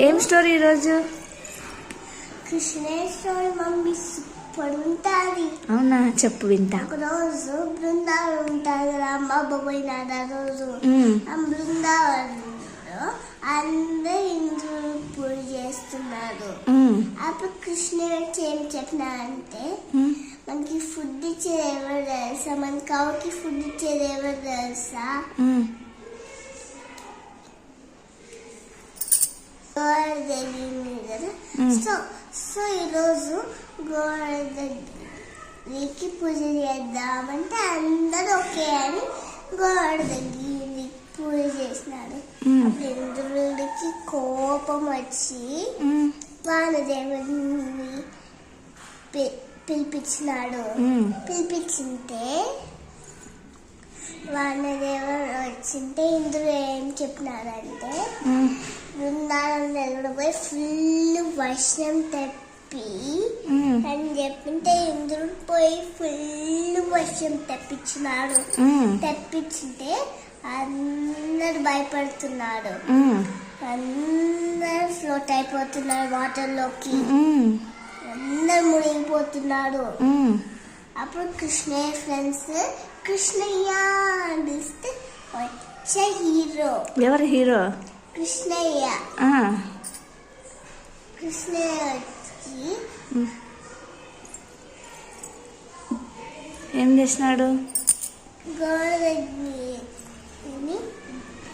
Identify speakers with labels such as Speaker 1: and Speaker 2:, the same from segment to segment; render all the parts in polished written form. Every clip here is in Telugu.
Speaker 1: ఏం స్టోరీ ఈరోజు?
Speaker 2: కృష్ణయ్య స్టోరీ మమ్మీ సూపర్ ఉంటుంది.
Speaker 1: అవునా, చెప్పు వింటా.
Speaker 2: ఒక రోజు బృందావనం ఉంటుంది కదా, అమ్మ పోయినాడు ఆ రోజు. ఆ బృందావనంలో అందరు ఇంద్రుడు పూజ చేస్తున్నారు. అప్పుడు కృష్ణయ్య ఏం చెప్పినా అంటే, మనకి ఫుడ్ ఇచ్చేది ఎవరు తెలుసా? మన కౌకి ఫుడ్ ఇచ్చేది ఎవరు తెలుసా? గోవర్ధని కదా. సో ఈరోజు గోవర్ధనికి పూజ చేద్దామంటే అందరూ ఓకే అని గోవర్ధనికి పూజ చేసినాడు. అప్పుడు ఇంద్రుడికి కోపం వచ్చి వానదేవుడిని పిలిపించినాడు. పిలిపించింటే వానదేవుడు వచ్చింటే ఇంద్రుడు ఏం చెప్పినాడంటే, బృందావనం పోయి ఫుల్ వర్షం తెప్పి అని చెప్పింటే ఇంద్రుడు పోయి ఫుల్ వర్షం తెప్పించినాడు. తెప్పించింటే అందరు భయపడుతున్నాడు. అందరు ఫ్లోట్ అయిపోతున్నారు వాటర్లోకి. అందరు మునిగిపోతున్నాడు. అప్పుడు కృష్ణయ్య ఫ్రెండ్స్ కృష్ణయ్య అనిపిస్తే వచ్చే హీరో.
Speaker 1: ఎవరు హీరో?
Speaker 2: కృష్ణయ్య. కృష్ణయ్య వచ్చి
Speaker 1: ఏం చేసినాడు?
Speaker 2: గోవర్ధని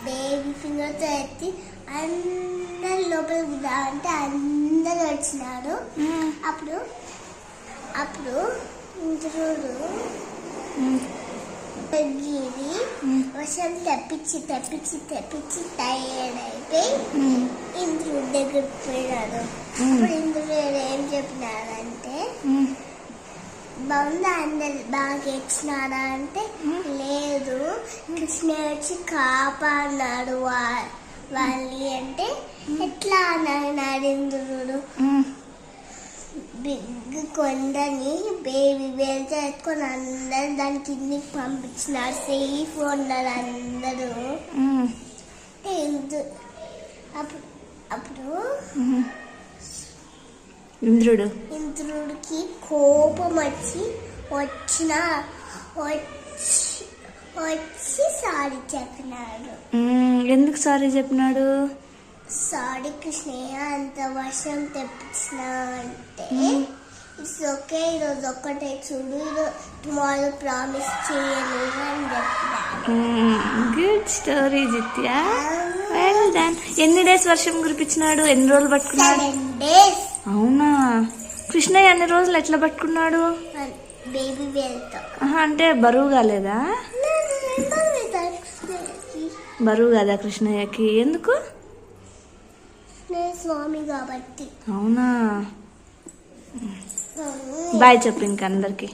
Speaker 2: బేబీ ఫింగర్తో ఎత్తి అందరు లోపలికి అంటే అందరు వచ్చినాడు. అప్పుడు ఇంద్రుడు గిరి వర్షం తెప్పించి టైర్డ్ అయిపోయి ఇంద్రుడి దగ్గరికి పోయినాడు. అప్పుడు ఇంద్రుడు ఏం చెప్పినాడంటే, బాగుందా అందరు బాగా ఏడ్చినాడా అంటే, లేదు కృష్ణ వచ్చి కాపాడినాడు వాళ్ళని అంటే, ఎట్లా అన్నాడు ఇంద్రుడు. బిగ్ కొండని బేబీ వేలుతో ఎత్తుకొని అందరు దాని కిందికి పంపించినారు. సేఫ్ ఉన్నారు అందరూ. అప్పుడు ఇంద్రుడికి కోపం వచ్చి సారీ చెప్పినాడు.
Speaker 1: ఎందుకు సారీ చెప్పినాడు?
Speaker 2: సారీ కృష్ణయ్య, అంత వర్షం తెప్పించిన అంటే ఇట్స్ ఓకే, ఈరోజు ఒక్కటే చూడు, టుమారో ప్రామిస్ చేయలేదు అని చెప్పినాడు.
Speaker 1: Good story Jitya, well done. ఎన్ని డేస్ వర్షం కురిపించినాడు? ఎన్ని రోజులు పట్టుకున్నాడు?
Speaker 2: 7 days.
Speaker 1: అవునా, కృష్ణయ్య అన్ని రోజులు ఎట్లా పట్టుకున్నాడు?
Speaker 2: బేబీ వేలుతో.
Speaker 1: అంటే బరువు కాలేదా? బరువు కదా కృష్ణయ్యకి. ఎందుకు?
Speaker 2: స్వామి కాబట్టి.
Speaker 1: అవునా, బాయ్ చెప్పు ఇంక అందరికి.